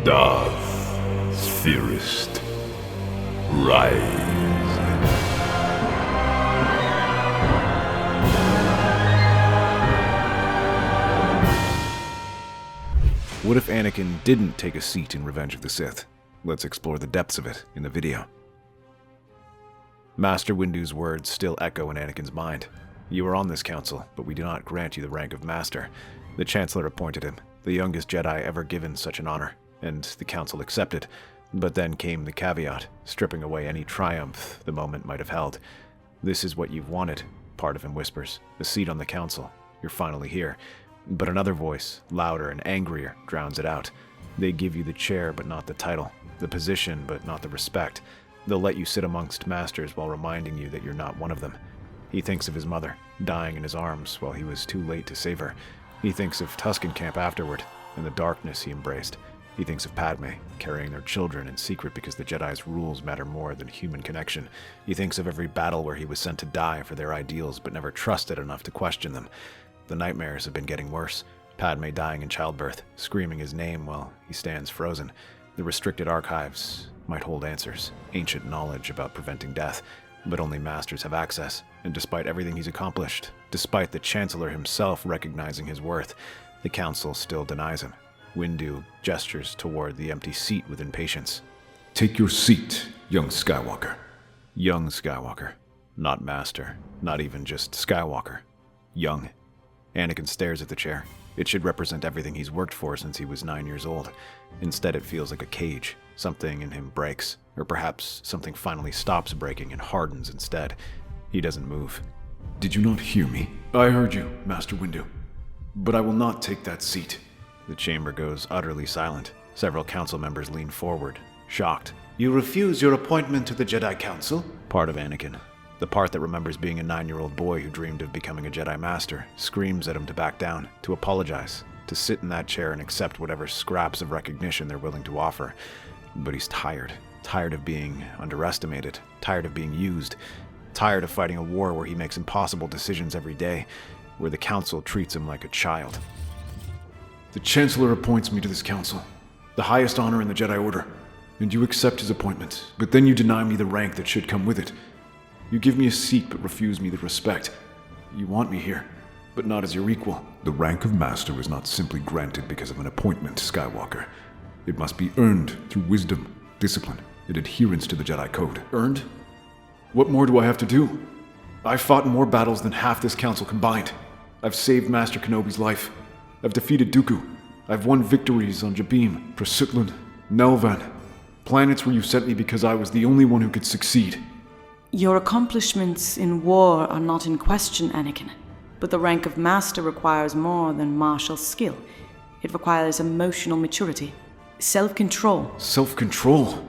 Darth, Theorist, rise. What if Anakin didn't take a seat in Revenge of the Sith? Let's explore the depths of it in the video. Master Windu's words still echo in Anakin's mind. You are on this council, but we do not grant you the rank of Master. The Chancellor appointed him, the youngest Jedi ever given such an honor, and the council accepted. But then came the caveat, stripping away any triumph the moment might have held. This is what you've wanted, part of him whispers. A seat on the council. You're finally here. But another voice, louder and angrier, drowns it out. They give you the chair but not the title, the position but not the respect. They'll let you sit amongst masters while reminding you that you're not one of them. He thinks of his mother, dying in his arms while he was too late to save her. He thinks of Tusken Camp afterward, and the darkness he embraced. He thinks of Padme, carrying their children in secret because the Jedi's rules matter more than human connection. He thinks of every battle where he was sent to die for their ideals but never trusted enough to question them. The nightmares have been getting worse. Padme dying in childbirth, screaming his name while he stands frozen. The restricted archives might hold answers, ancient knowledge about preventing death, but only masters have access. And despite everything he's accomplished, despite the Chancellor himself recognizing his worth, the Council still denies him. Windu gestures toward the empty seat with impatience. Take your seat, young Skywalker. Young Skywalker. Not Master. Not even just Skywalker. Young. Anakin stares at the chair. It should represent everything he's worked for since he was 9 years old. Instead, it feels like a cage. Something in him breaks, or perhaps something finally stops breaking and hardens instead. He doesn't move. Did you not hear me? I heard you, Master Windu. But I will not take that seat. The chamber goes utterly silent. Several council members lean forward, shocked. You refuse your appointment to the Jedi Council? Part of Anakin, the part that remembers being a 9-year-old boy who dreamed of becoming a Jedi Master, screams at him to back down, to apologize, to sit in that chair and accept whatever scraps of recognition they're willing to offer. But he's tired. Tired of being underestimated. Tired of being used. Tired of fighting a war where he makes impossible decisions every day, where the council treats him like a child. The Chancellor appoints me to this council, the highest honor in the Jedi Order, and you accept his appointment, but then you deny me the rank that should come with it. You give me a seat but refuse me the respect. You want me here, but not as your equal. The rank of Master is not simply granted because of an appointment, Skywalker. It must be earned through wisdom, discipline, and adherence to the Jedi Code. Earned? What more do I have to do? I've fought in more battles than half this council combined. I've saved Master Kenobi's life. I've defeated Dooku. I've won victories on Jabim, Prasutlan, Nelvan. Planets where you sent me because I was the only one who could succeed. Your accomplishments in war are not in question, Anakin. But the rank of Master requires more than martial skill. It requires emotional maturity, self-control. Self-control?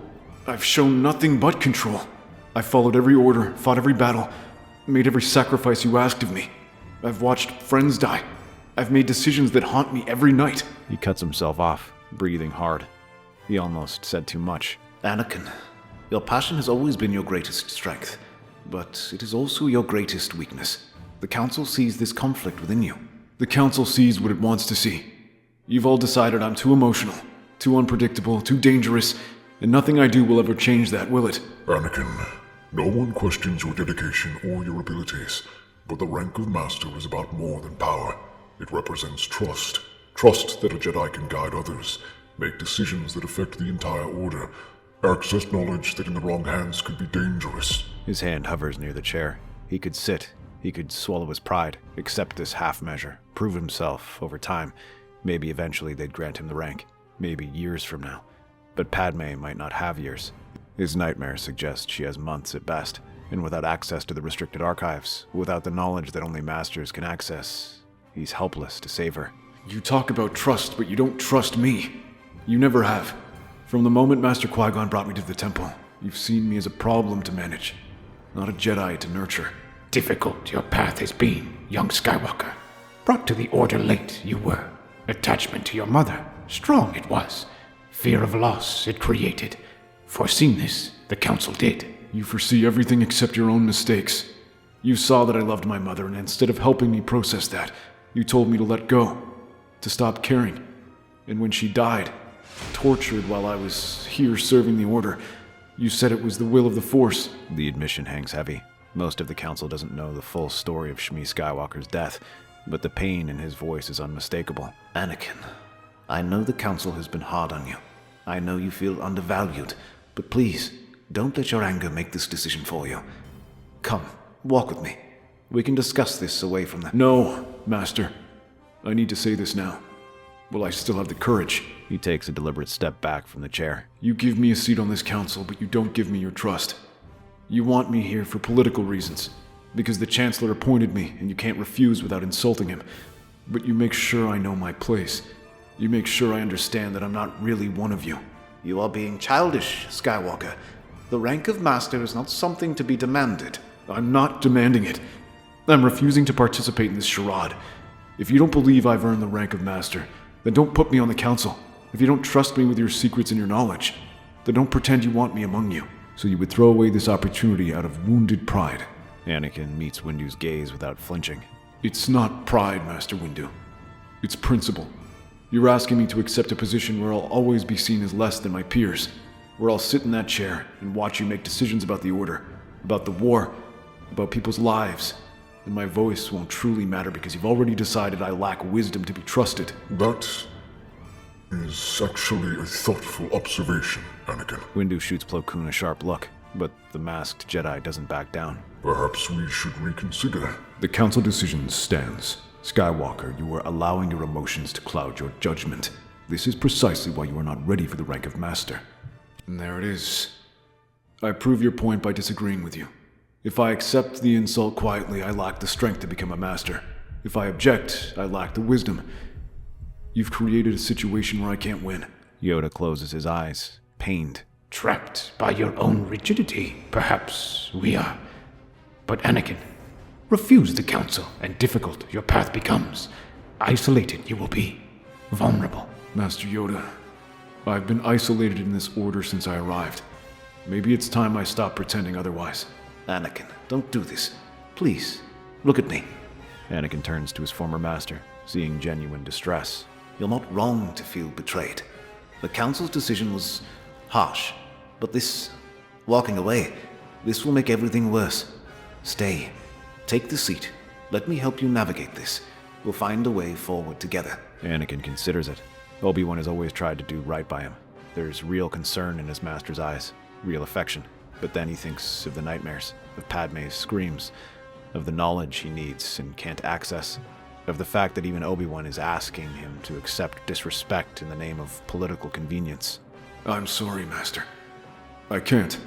I've shown nothing but control. I followed every order, fought every battle, made every sacrifice you asked of me. I've watched friends die. I've made decisions that haunt me every night. He cuts himself off, breathing hard. He almost said too much. Anakin, your passion has always been your greatest strength, but it is also your greatest weakness. The Council sees this conflict within you. The Council sees what it wants to see. You've all decided I'm too emotional, too unpredictable, too dangerous, and nothing I do will ever change that, will it? Anakin, no one questions your dedication or your abilities, but the rank of Master is about more than power. It represents trust. Trust that a Jedi can guide others, make decisions that affect the entire Order, access knowledge that in the wrong hands could be dangerous. His hand hovers near the chair. He could sit. He could swallow his pride, accept this half measure, prove himself over time. Maybe eventually they'd grant him the rank. Maybe years from now. But Padme might not have years. His nightmares suggest she has months at best, and without access to the restricted archives, without the knowledge that only Masters can access, he's helpless to save her. You talk about trust, but you don't trust me. You never have. From the moment Master Qui-Gon brought me to the temple, you've seen me as a problem to manage, not a Jedi to nurture. Difficult your path has been, young Skywalker. Brought to the Order late, you were. Attachment to your mother, strong it was. Fear of loss it created. Foreseen this, the Council did. You foresee everything except your own mistakes. You saw that I loved my mother, and instead of helping me process that, you told me to let go, to stop caring. And when she died, tortured while I was here serving the Order. You said it was the will of the Force. The admission hangs heavy. Most of the council doesn't know the full story of Shmi Skywalker's death, but the pain in his voice is unmistakable. Anakin, I know the Council has been hard on you. I know you feel undervalued, but please, don't let your anger make this decision for you. Come, walk with me. We can discuss this away from the... No, Master. I need to say this now. Will I still have the courage? He takes a deliberate step back from the chair. You give me a seat on this council, but you don't give me your trust. You want me here for political reasons, because the Chancellor appointed me, and you can't refuse without insulting him. But you make sure I know my place. You make sure I understand that I'm not really one of you. You are being childish, Skywalker. The rank of Master is not something to be demanded. I'm not demanding it. I'm refusing to participate in this charade. If you don't believe I've earned the rank of Master, then don't put me on the council. If you don't trust me with your secrets and your knowledge, then don't pretend you want me among you. So you would throw away this opportunity out of wounded pride. Anakin meets Windu's gaze without flinching. It's not pride, Master Windu. It's principle. You're asking me to accept a position where I'll always be seen as less than my peers, where I'll sit in that chair and watch you make decisions about the Order, about the war, about people's lives, and my voice won't truly matter because you've already decided I lack wisdom to be trusted. That is actually a thoughtful observation, Anakin. Windu shoots Plo Koon a sharp look, but the masked Jedi doesn't back down. Perhaps we should reconsider. The council decision stands. Skywalker, you are allowing your emotions to cloud your judgment. This is precisely why you are not ready for the rank of Master. And there it is. I prove your point by disagreeing with you. If I accept the insult quietly, I lack the strength to become a Master. If I object, I lack the wisdom. You've created a situation where I can't win. Yoda closes his eyes, pained. Trapped by your own rigidity, perhaps we are. But Anakin, refuse the council, and difficult your path becomes. Isolated you will be, vulnerable. Master Yoda, I've been isolated in this Order since I arrived. Maybe it's time I stop pretending otherwise. Anakin, don't do this. Please, look at me. Anakin turns to his former master, seeing genuine distress. You're not wrong to feel betrayed. The Council's decision was harsh, but walking away, this will make everything worse. Stay. Take the seat. Let me help you navigate this. We'll find a way forward together. Anakin considers it. Obi-Wan has always tried to do right by him. There's real concern in his master's eyes, real affection. But then he thinks of the nightmares, of Padme's screams, of the knowledge he needs and can't access, of the fact that even Obi-Wan is asking him to accept disrespect in the name of political convenience. I'm sorry, Master. I can't.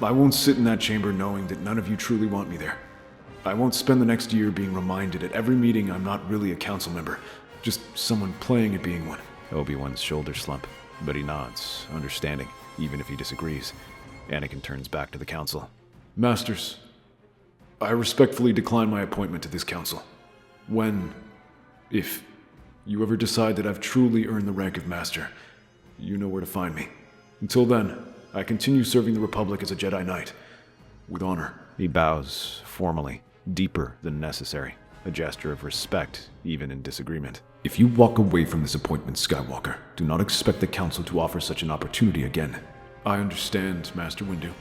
I won't sit in that chamber knowing that none of you truly want me there. I won't spend the next year being reminded at every meeting I'm not really a council member, just someone playing at being one. Obi-Wan's shoulders slump, but he nods, understanding, even if he disagrees. Anakin turns back to the council. Masters, I respectfully decline my appointment to this council. If you ever decide that I've truly earned the rank of Master, you know where to find me. Until then, I continue serving the Republic as a Jedi Knight, with honor. He bows, formally, deeper than necessary, a gesture of respect, even in disagreement. If you walk away from this appointment, Skywalker, do not expect the council to offer such an opportunity again. I understand, Master Windu,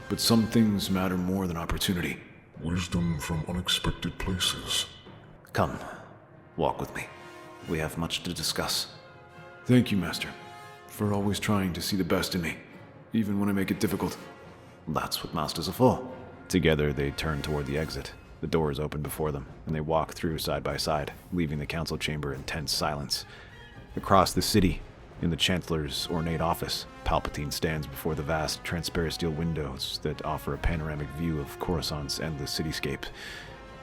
but some things matter more than opportunity. Wisdom from unexpected places. Come, walk with me. We have much to discuss. Thank you, Master, for always trying to see the best in me, even when I make it difficult. That's what Masters are for. Together, they turn toward the exit. The doors open before them, and they walk through side by side, leaving the council chamber in tense silence. Across the city, in the Chancellor's ornate office, Palpatine stands before the vast, transparent steel windows that offer a panoramic view of Coruscant's endless cityscape.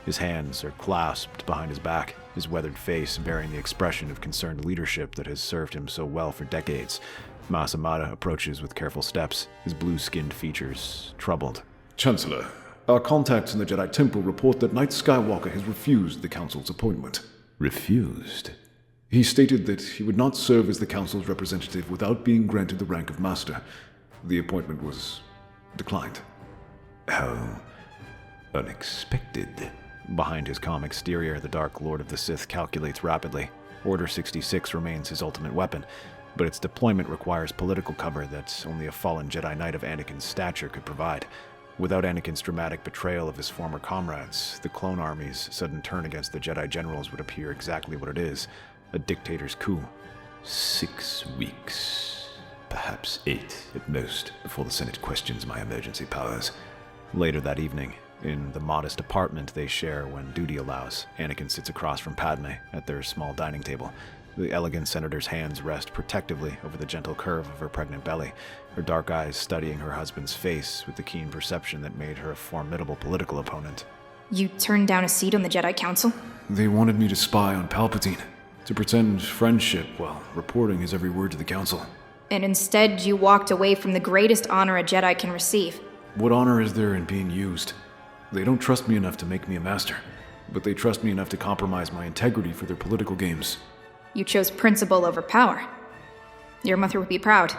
His hands are clasped behind his back, his weathered face bearing the expression of concerned leadership that has served him so well for decades. Mas Amata approaches with careful steps, his blue-skinned features troubled. Chancellor, our contacts in the Jedi Temple report that Knight Skywalker has refused the Council's appointment. Refused? He stated that he would not serve as the Council's representative without being granted the rank of Master. The appointment was declined. How unexpected. Behind his calm exterior, the Dark Lord of the Sith calculates rapidly. Order 66 remains his ultimate weapon, but its deployment requires political cover that only a fallen Jedi Knight of Anakin's stature could provide. Without Anakin's dramatic betrayal of his former comrades, the clone army's sudden turn against the Jedi generals would appear exactly what it is, a dictator's coup. 6 weeks, perhaps 8 at most, before the Senate questions my emergency powers. Later that evening, in the modest apartment they share when duty allows, Anakin sits across from Padme at their small dining table. The elegant senator's hands rest protectively over the gentle curve of her pregnant belly, her dark eyes studying her husband's face with the keen perception that made her a formidable political opponent. You turned down a seat on the Jedi Council? They wanted me to spy on Palpatine, to pretend friendship while reporting his every word to the Council. And instead you walked away from the greatest honor a Jedi can receive. What honor is there in being used? They don't trust me enough to make me a master, but they trust me enough to compromise my integrity for their political games. You chose principle over power. Your mother would be proud.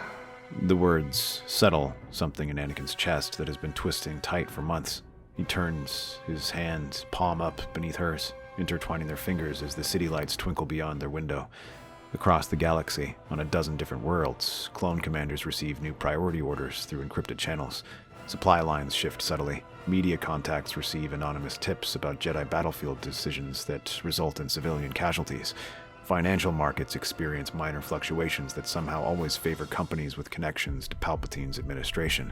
The words settle something in Anakin's chest that has been twisting tight for months. He turns his hand palm up beneath hers, intertwining their fingers as the city lights twinkle beyond their window. Across the galaxy, on a dozen different worlds, clone commanders receive new priority orders through encrypted channels. Supply lines shift subtly. Media contacts receive anonymous tips about Jedi battlefield decisions that result in civilian casualties. Financial markets experience minor fluctuations that somehow always favor companies with connections to Palpatine's administration.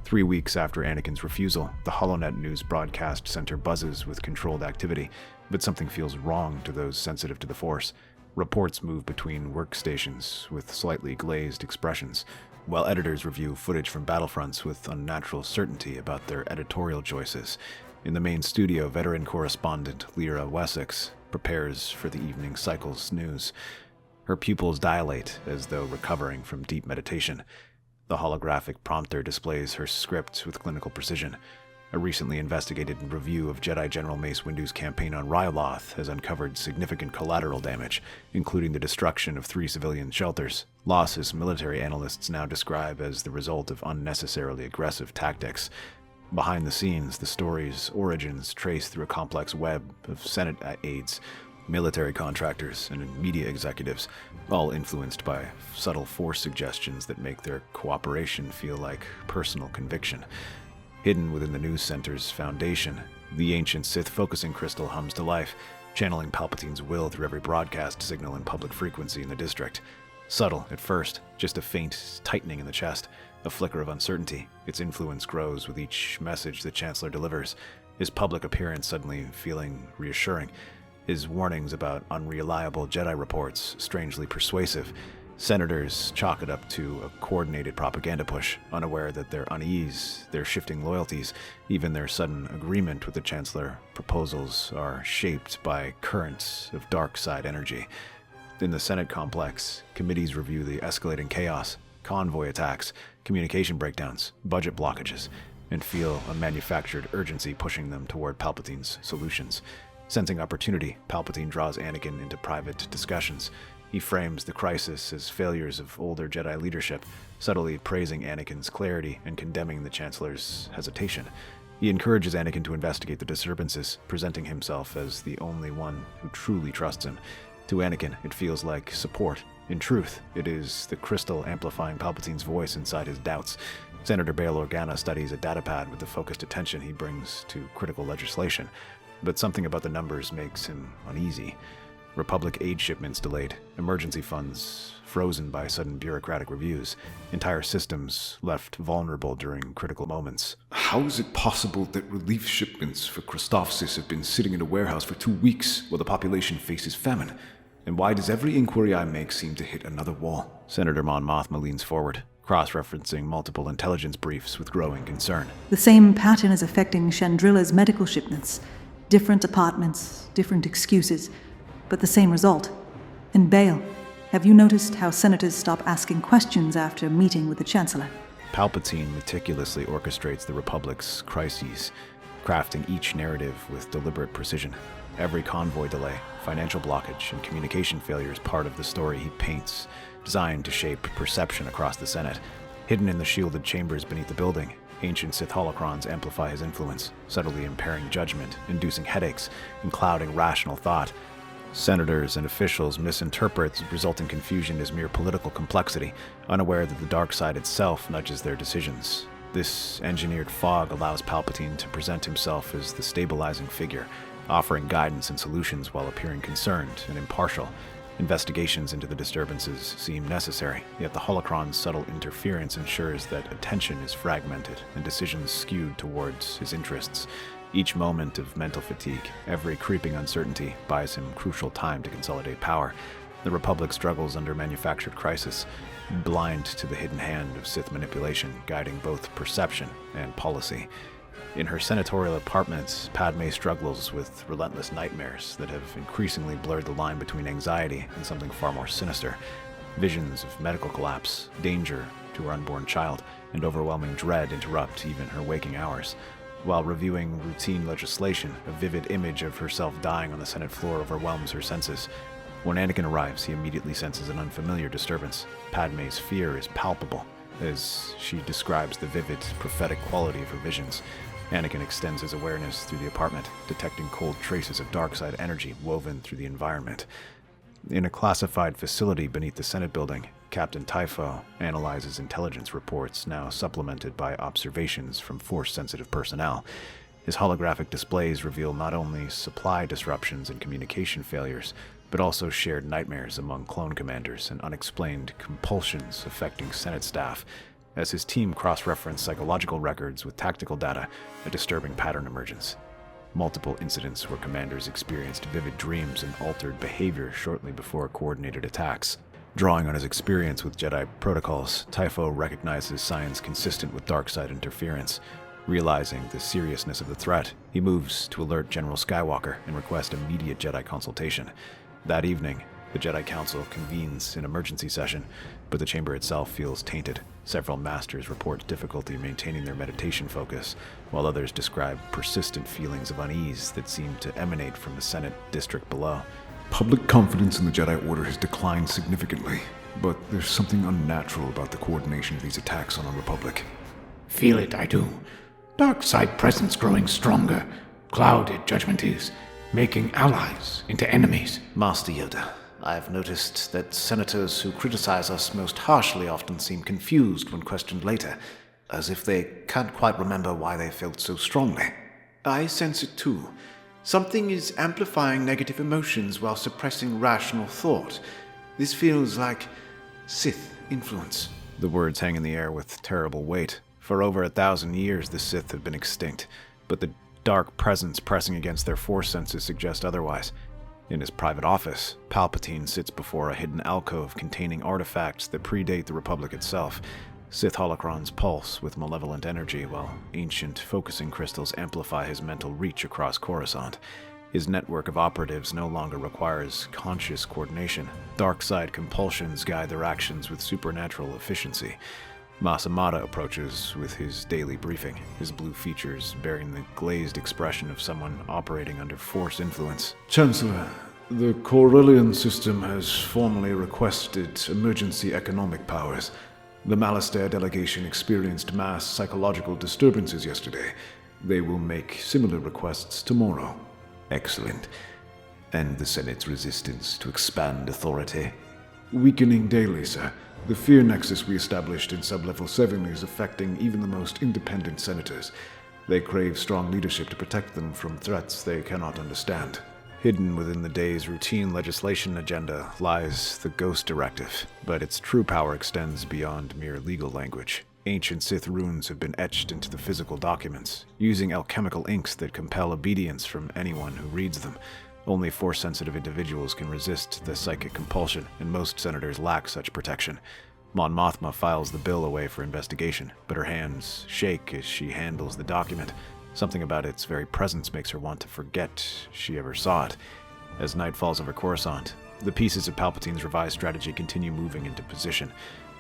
3 weeks after Anakin's refusal, the HoloNet news broadcast center buzzes with controlled activity, but something feels wrong to those sensitive to the Force. Reports move between workstations with slightly glazed expressions, while editors review footage from battlefronts with unnatural certainty about their editorial choices. In the main studio, veteran correspondent Lyra Wessex prepares for the evening cycle's news. Her pupils dilate as though recovering from deep meditation. The holographic prompter displays her script with clinical precision. A recently investigated review of Jedi General Mace Windu's campaign on Ryloth has uncovered significant collateral damage, including the destruction of 3 civilian shelters, losses military analysts now describe as the result of unnecessarily aggressive tactics. Behind the scenes, the story's origins trace through a complex web of Senate aides, military contractors, and media executives, all influenced by subtle Force suggestions that make their cooperation feel like personal conviction. Hidden within the news center's foundation, the ancient Sith focusing crystal hums to life, channeling Palpatine's will through every broadcast signal and public frequency in the district. Subtle at first, just a faint tightening in the chest, a flicker of uncertainty. Its influence grows with each message the Chancellor delivers, his public appearance suddenly feeling reassuring, his warnings about unreliable Jedi reports strangely persuasive. Senators chalk it up to a coordinated propaganda push, unaware that their unease, their shifting loyalties, even their sudden agreement with the Chancellor proposals are shaped by currents of dark side energy. In the Senate complex, committees review the escalating chaos, convoy attacks, communication breakdowns, budget blockages, and feel a manufactured urgency pushing them toward Palpatine's solutions. Sensing opportunity, Palpatine draws Anakin into private discussions. He frames the crisis as failures of older Jedi leadership, subtly praising Anakin's clarity and condemning the Chancellor's hesitation. He encourages Anakin to investigate the disturbances, presenting himself as the only one who truly trusts him. To Anakin, it feels like support. In truth, it is the crystal amplifying Palpatine's voice inside his doubts. Senator Bail Organa studies a datapad with the focused attention he brings to critical legislation, but something about the numbers makes him uneasy. Republic aid shipments delayed, emergency funds frozen by sudden bureaucratic reviews, entire systems left vulnerable during critical moments. How is it possible that relief shipments for Christophsis have been sitting in a warehouse for 2 weeks while the population faces famine? And why does every inquiry I make seem to hit another wall? Senator Mon Mothma leans forward, cross-referencing multiple intelligence briefs with growing concern. The same pattern is affecting Chandrilla's medical shipments. Different apartments, different excuses, but the same result. And Bail, have you noticed how senators stop asking questions after meeting with the Chancellor? Palpatine meticulously orchestrates the Republic's crises, crafting each narrative with deliberate precision. Every convoy delay, financial blockage, and communication failure is part of the story he paints, designed to shape perception across the Senate. Hidden in the shielded chambers beneath the building, ancient Sith holocrons amplify his influence, subtly impairing judgment, inducing headaches, and clouding rational thought. Senators and officials misinterpret the resulting confusion as mere political complexity, unaware that the dark side itself nudges their decisions. This engineered fog allows Palpatine to present himself as the stabilizing figure, offering guidance and solutions while appearing concerned and impartial. Investigations into the disturbances seem necessary, yet the holocron's subtle interference ensures that attention is fragmented and decisions skewed towards his interests. Each moment of mental fatigue, every creeping uncertainty, buys him crucial time to consolidate power. The Republic struggles under manufactured crisis, blind to the hidden hand of Sith manipulation, guiding both perception and policy. In her senatorial apartments, Padme struggles with relentless nightmares that have increasingly blurred the line between anxiety and something far more sinister. Visions of medical collapse, danger to her unborn child, and overwhelming dread interrupt even her waking hours. While reviewing routine legislation, a vivid image of herself dying on the Senate floor overwhelms her senses. When Anakin arrives, he immediately senses an unfamiliar disturbance. Padme's fear is palpable, as she describes the vivid, prophetic quality of her visions. Anakin extends his awareness through the apartment, detecting cold traces of dark side energy woven through the environment. In a classified facility beneath the Senate building, Captain Typho analyzes intelligence reports, now supplemented by observations from Force-sensitive personnel. His holographic displays reveal not only supply disruptions and communication failures, but also shared nightmares among clone commanders and unexplained compulsions affecting Senate staff. As his team cross-reference psychological records with tactical data, a disturbing pattern emerges. Multiple incidents where commanders experienced vivid dreams and altered behavior shortly before coordinated attacks. Drawing on his experience with Jedi protocols, Typho recognizes signs consistent with dark side interference. Realizing the seriousness of the threat, he moves to alert General Skywalker and request immediate Jedi consultation. That evening, the Jedi Council convenes an emergency session, but the chamber itself feels tainted. Several masters report difficulty maintaining their meditation focus, while others describe persistent feelings of unease that seem to emanate from the Senate district below. Public confidence in the Jedi Order has declined significantly, but there's something unnatural about the coordination of these attacks on our Republic. Feel it, I do. Dark side presence growing stronger. Clouded judgment is, making allies into enemies. Master Yoda, I have noticed that senators who criticize us most harshly often seem confused when questioned later, as if they can't quite remember why they felt so strongly. I sense it too. Something is amplifying negative emotions while suppressing rational thought. This feels like Sith influence. The words hang in the air with terrible weight. For over 1,000 years, the Sith have been extinct, but the dark presence pressing against their Force senses suggests otherwise. In his private office, Palpatine sits before a hidden alcove containing artifacts that predate the Republic itself. Sith holocrons pulse with malevolent energy, while ancient focusing crystals amplify his mental reach across Coruscant. His network of operatives no longer requires conscious coordination. Dark side compulsions guide their actions with supernatural efficiency. Masamada approaches with his daily briefing, his blue features bearing the glazed expression of someone operating under Force influence. Chancellor, the Corellian system has formally requested emergency economic powers. The Malastair delegation experienced mass psychological disturbances yesterday. They will make similar requests tomorrow. Excellent. And the Senate's resistance to expand authority? Weakening daily, sir. The fear nexus we established in Sub-Level 7 is affecting even the most independent senators. They crave strong leadership to protect them from threats they cannot understand. Hidden within the day's routine legislation agenda lies the Ghost Directive, but its true power extends beyond mere legal language. Ancient Sith runes have been etched into the physical documents, using alchemical inks that compel obedience from anyone who reads them. Only Force-sensitive individuals can resist the psychic compulsion, and most senators lack such protection. Mon Mothma files the bill away for investigation, but her hands shake as she handles the document. Something about its very presence makes her want to forget she ever saw it. As night falls over Coruscant, the pieces of Palpatine's revised strategy continue moving into position,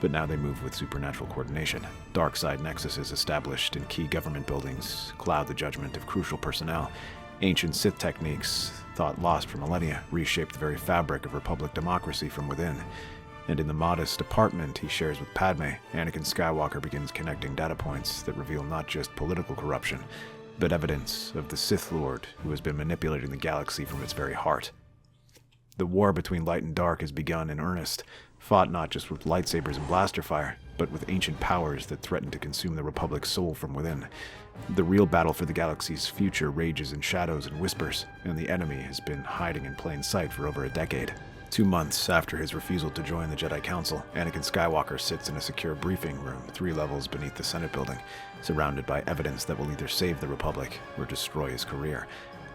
but now they move with supernatural coordination. Dark side nexuses established in key government buildings cloud the judgment of crucial personnel. Ancient Sith techniques, thought lost for millennia, reshape the very fabric of Republic democracy from within. And in the modest apartment he shares with Padme, Anakin Skywalker begins connecting data points that reveal not just political corruption, but evidence of the Sith Lord who has been manipulating the galaxy from its very heart. The war between light and dark has begun in earnest, fought not just with lightsabers and blaster fire, but with ancient powers that threaten to consume the Republic's soul from within. The real battle for the galaxy's future rages in shadows and whispers, and the enemy has been hiding in plain sight for over a decade. 2 months after his refusal to join the Jedi Council, Anakin Skywalker sits in a secure briefing room 3 levels beneath the Senate building, surrounded by evidence that will either save the Republic or destroy his career.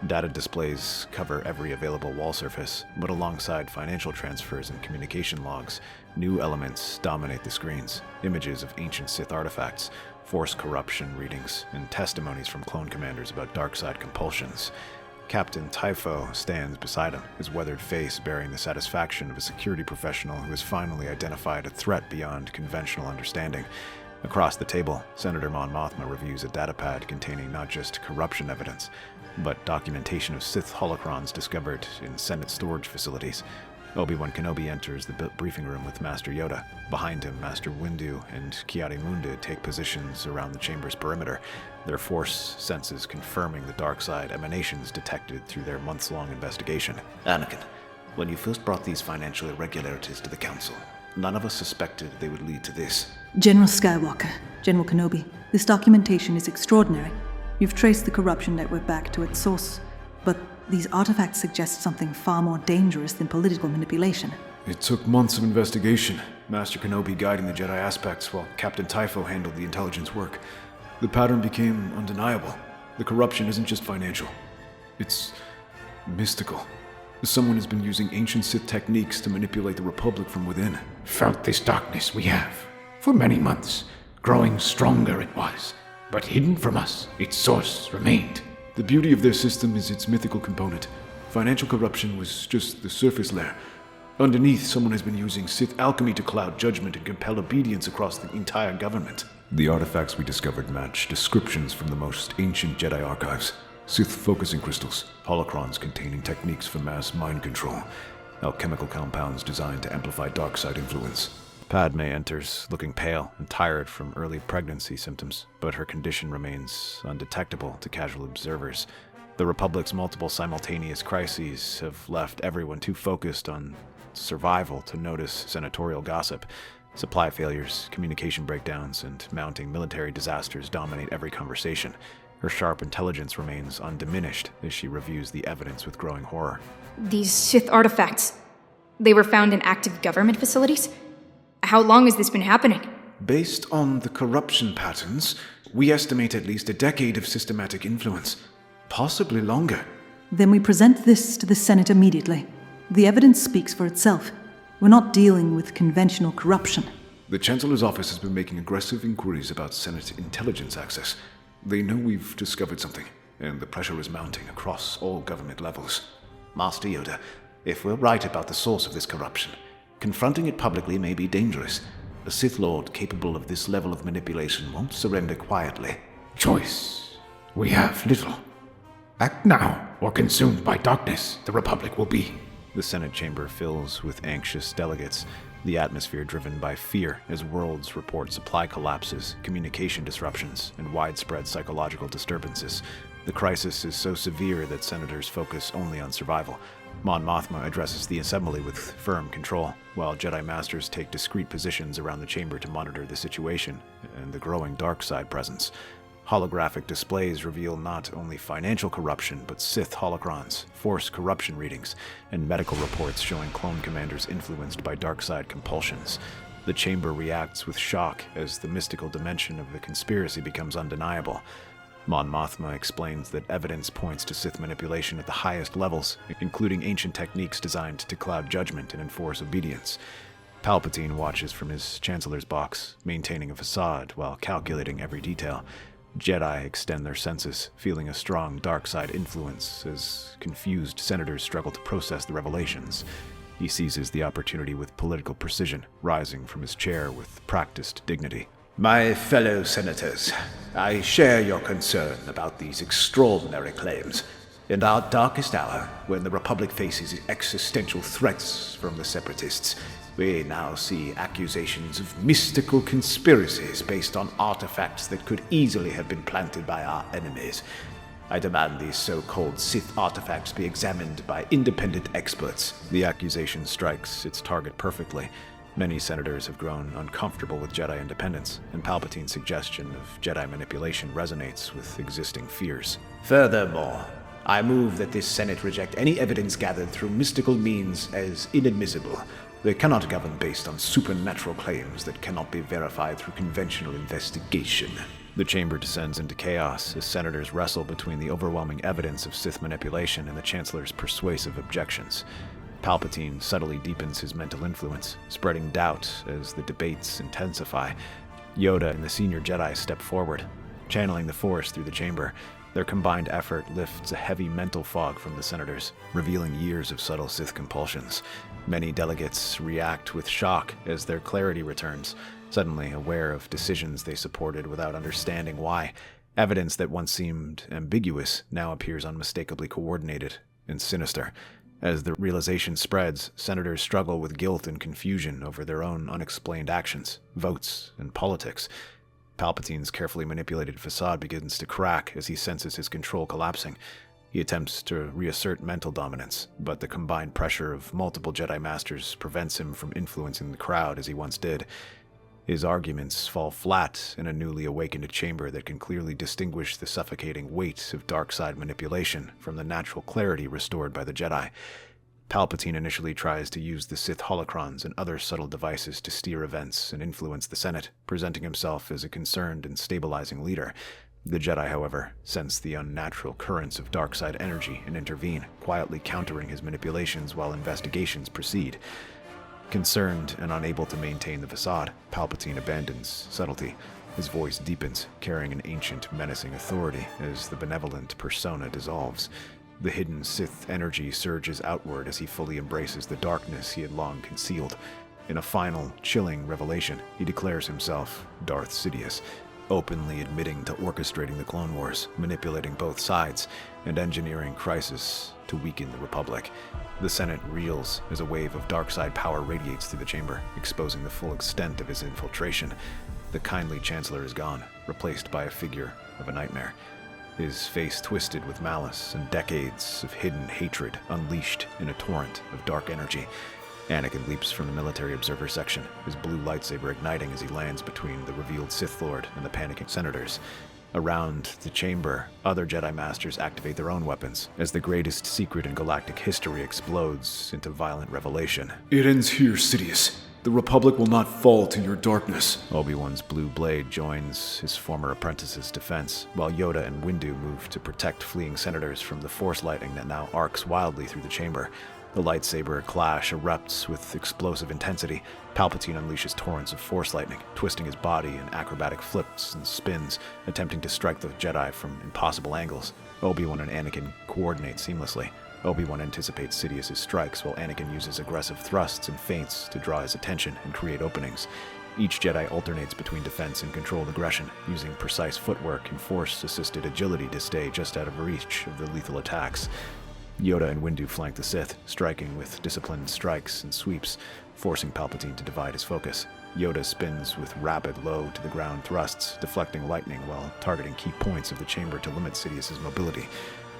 Data displays cover every available wall surface, but alongside financial transfers and communication logs, new elements dominate the screens. Images of ancient Sith artifacts, Force corruption readings, and testimonies from clone commanders about dark-side compulsions. Captain Typho stands beside him, his weathered face bearing the satisfaction of a security professional who has finally identified a threat beyond conventional understanding. Across the table, Senator Mon Mothma reviews a datapad containing not just corruption evidence, but documentation of Sith holocrons discovered in Senate storage facilities. Obi-Wan Kenobi enters the briefing room with Master Yoda. Behind him, Master Windu and Ki-Adi-Mundi take positions around the chamber's perimeter, their force senses confirming the dark side emanations detected through their months-long investigation. Anakin, when you first brought these financial irregularities to the Council, none of us suspected they would lead to this. General Skywalker, General Kenobi, this documentation is extraordinary. You've traced the corruption network back to its source, but these artifacts suggest something far more dangerous than political manipulation. It took months of investigation, Master Kenobi guiding the Jedi aspects while Captain Typho handled the intelligence work. The pattern became undeniable. The corruption isn't just financial. It's mystical. Someone has been using ancient Sith techniques to manipulate the Republic from within. Felt this darkness we have, for many months. Growing stronger it was, but hidden from us, its source remained. The beauty of their system is its mythical component. Financial corruption was just the surface layer. Underneath, someone has been using Sith alchemy to cloud judgment and compel obedience across the entire government. The artifacts we discovered match descriptions from the most ancient Jedi archives. Sith focusing crystals, holocrons containing techniques for mass mind control, alchemical compounds designed to amplify dark side influence. Padme enters, looking pale and tired from early pregnancy symptoms, but her condition remains undetectable to casual observers. The Republic's multiple simultaneous crises have left everyone too focused on survival to notice senatorial gossip. Supply failures, communication breakdowns, and mounting military disasters dominate every conversation. Her sharp intelligence remains undiminished as she reviews the evidence with growing horror. These Sith artifacts, they were found in active government facilities? How long has this been happening? Based on the corruption patterns, we estimate at least a decade of systematic influence. Possibly longer. Then we present this to the Senate immediately. The evidence speaks for itself. We're not dealing with conventional corruption. The Chancellor's office has been making aggressive inquiries about Senate intelligence access. They know we've discovered something, and the pressure is mounting across all government levels. Master Yoda, if we're right about the source of this corruption, confronting it publicly may be dangerous. A Sith Lord capable of this level of manipulation won't surrender quietly. Choice. We have little. Act now, or consumed by darkness, the Republic will be. The Senate chamber fills with anxious delegates, the atmosphere driven by fear as worlds report supply collapses, communication disruptions, and widespread psychological disturbances. The crisis is so severe that senators focus only on survival. Mon Mothma addresses the assembly with firm control, while Jedi Masters take discreet positions around the chamber to monitor the situation and the growing dark side presence. Holographic displays reveal not only financial corruption, but Sith holocrons, Force corruption readings, and medical reports showing clone commanders influenced by dark side compulsions. The chamber reacts with shock as the mystical dimension of the conspiracy becomes undeniable. Mon Mothma explains that evidence points to Sith manipulation at the highest levels, including ancient techniques designed to cloud judgment and enforce obedience. Palpatine watches from his Chancellor's box, maintaining a facade while calculating every detail. Jedi extend their senses, feeling a strong dark side influence as confused senators struggle to process the revelations. He seizes the opportunity with political precision, rising from his chair with practiced dignity. My fellow senators, I share your concern about these extraordinary claims. In our darkest hour, when the Republic faces existential threats from the Separatists, we now see accusations of mystical conspiracies based on artifacts that could easily have been planted by our enemies. I demand these so-called Sith artifacts be examined by independent experts. The accusation strikes its target perfectly. Many senators have grown uncomfortable with Jedi independence, and Palpatine's suggestion of Jedi manipulation resonates with existing fears. Furthermore, I move that this Senate reject any evidence gathered through mystical means as inadmissible. They cannot govern based on supernatural claims that cannot be verified through conventional investigation. The chamber descends into chaos as senators wrestle between the overwhelming evidence of Sith manipulation and the Chancellor's persuasive objections. Palpatine subtly deepens his mental influence, spreading doubt as the debates intensify. Yoda and the senior Jedi step forward, channeling the Force through the chamber. Their combined effort lifts a heavy mental fog from the senators, revealing years of subtle Sith compulsions. Many delegates react with shock as their clarity returns, suddenly aware of decisions they supported without understanding why. Evidence that once seemed ambiguous now appears unmistakably coordinated and sinister. As the realization spreads, senators struggle with guilt and confusion over their own unexplained actions, votes, and politics. Palpatine's carefully manipulated facade begins to crack as he senses his control collapsing. He attempts to reassert mental dominance, but the combined pressure of multiple Jedi Masters prevents him from influencing the crowd as he once did. His arguments fall flat in a newly awakened chamber that can clearly distinguish the suffocating weight of dark side manipulation from the natural clarity restored by the Jedi. Palpatine initially tries to use the Sith holocrons and other subtle devices to steer events and influence the Senate, presenting himself as a concerned and stabilizing leader. The Jedi, however, sense the unnatural currents of dark side energy and intervene, quietly countering his manipulations while investigations proceed. Concerned and unable to maintain the facade, Palpatine abandons subtlety. His voice deepens, carrying an ancient, menacing authority as the benevolent persona dissolves. The hidden Sith energy surges outward as he fully embraces the darkness he had long concealed. In a final, chilling revelation, he declares himself Darth Sidious, openly admitting to orchestrating the Clone Wars, manipulating both sides, and engineering crisis to weaken the Republic. The Senate reels as a wave of dark side power radiates through the chamber, exposing the full extent of his infiltration. The kindly Chancellor is gone, replaced by a figure of a nightmare. His face twisted with malice and decades of hidden hatred unleashed in a torrent of dark energy. Anakin leaps from the military observer section, his blue lightsaber igniting as he lands between the revealed Sith Lord and the panicking senators. Around the chamber, other Jedi Masters activate their own weapons, as the greatest secret in galactic history explodes into violent revelation. It ends here, Sidious. The Republic will not fall to your darkness. Obi-Wan's blue blade joins his former apprentice's defense, while Yoda and Windu move to protect fleeing senators from the Force lightning that now arcs wildly through the chamber. The lightsaber clash erupts with explosive intensity. Palpatine unleashes torrents of Force lightning, twisting his body in acrobatic flips and spins, attempting to strike the Jedi from impossible angles. Obi-Wan and Anakin coordinate seamlessly. Obi-Wan anticipates Sidious's strikes, while Anakin uses aggressive thrusts and feints to draw his attention and create openings. Each Jedi alternates between defense and controlled aggression, using precise footwork and Force-assisted agility to stay just out of reach of the lethal attacks. Yoda and Windu flank the Sith, striking with disciplined strikes and sweeps, forcing Palpatine to divide his focus. Yoda spins with rapid low-to-the-ground thrusts, deflecting lightning while targeting key points of the chamber to limit Sidious's mobility.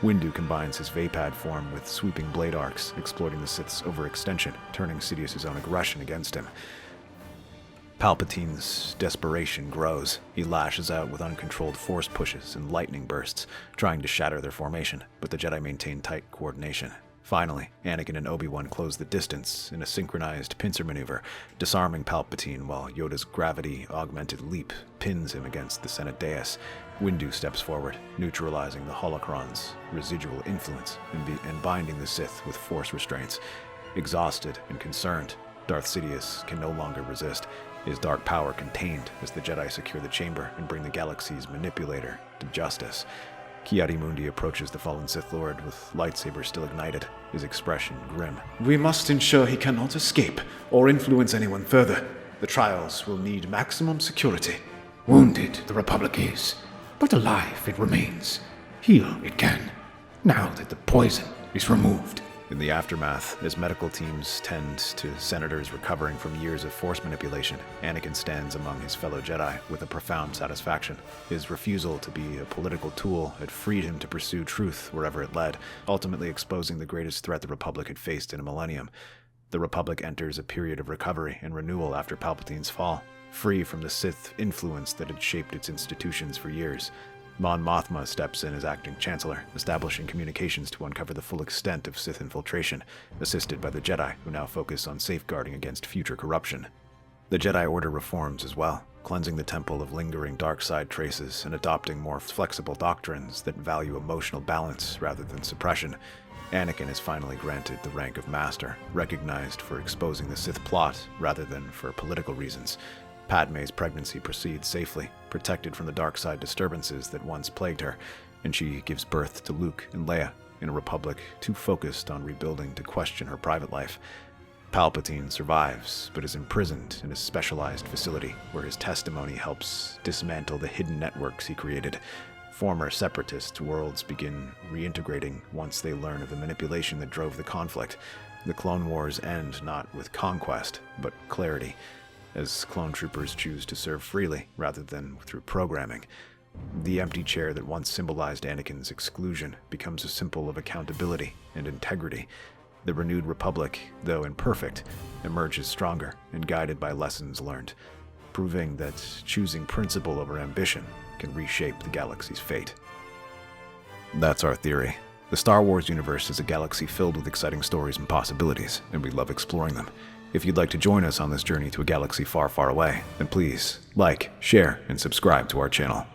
Windu combines his Vapad form with sweeping blade arcs, exploiting the Sith's overextension, turning Sidious's own aggression against him. Palpatine's desperation grows. He lashes out with uncontrolled force pushes and lightning bursts, trying to shatter their formation, but the Jedi maintain tight coordination. Finally, Anakin and Obi-Wan close the distance in a synchronized pincer maneuver, disarming Palpatine while Yoda's gravity-augmented leap pins him against the Senate dais. Windu steps forward, neutralizing the holocron's residual influence and binding the Sith with force restraints. Exhausted and concerned, Darth Sidious can no longer resist, his dark power contained as the Jedi secure the chamber and bring the galaxy's manipulator to justice. Ki-Adi-Mundi approaches the fallen Sith Lord with lightsaber still ignited, his expression grim. We must ensure he cannot escape or influence anyone further. The trials will need maximum security. Wounded the Republic is, but alive it remains. Heal it can, now that the poison is removed. In the aftermath, as medical teams tend to senators recovering from years of force manipulation, Anakin stands among his fellow Jedi with a profound satisfaction. His refusal to be a political tool had freed him to pursue truth wherever it led, ultimately exposing the greatest threat the Republic had faced in a millennium. The Republic enters a period of recovery and renewal after Palpatine's fall, free from the Sith influence that had shaped its institutions for years. Mon Mothma steps in as acting Chancellor, establishing communications to uncover the full extent of Sith infiltration, assisted by the Jedi, who now focus on safeguarding against future corruption. The Jedi Order reforms as well, cleansing the temple of lingering dark side traces and adopting more flexible doctrines that value emotional balance rather than suppression. Anakin is finally granted the rank of Master, recognized for exposing the Sith plot rather than for political reasons. Padme's pregnancy proceeds safely, protected from the dark side disturbances that once plagued her, and she gives birth to Luke and Leia in a Republic too focused on rebuilding to question her private life. Palpatine survives, but is imprisoned in a specialized facility where his testimony helps dismantle the hidden networks he created. Former separatist worlds begin reintegrating once they learn of the manipulation that drove the conflict. The Clone Wars end not with conquest, but clarity, as clone troopers choose to serve freely rather than through programming. The empty chair that once symbolized Anakin's exclusion becomes a symbol of accountability and integrity. The renewed Republic, though imperfect, emerges stronger and guided by lessons learned, proving that choosing principle over ambition can reshape the galaxy's fate. That's our theory. The Star Wars universe is a galaxy filled with exciting stories and possibilities, and we love exploring them. If you'd like to join us on this journey to a galaxy far, far away, then please like, share, and subscribe to our channel.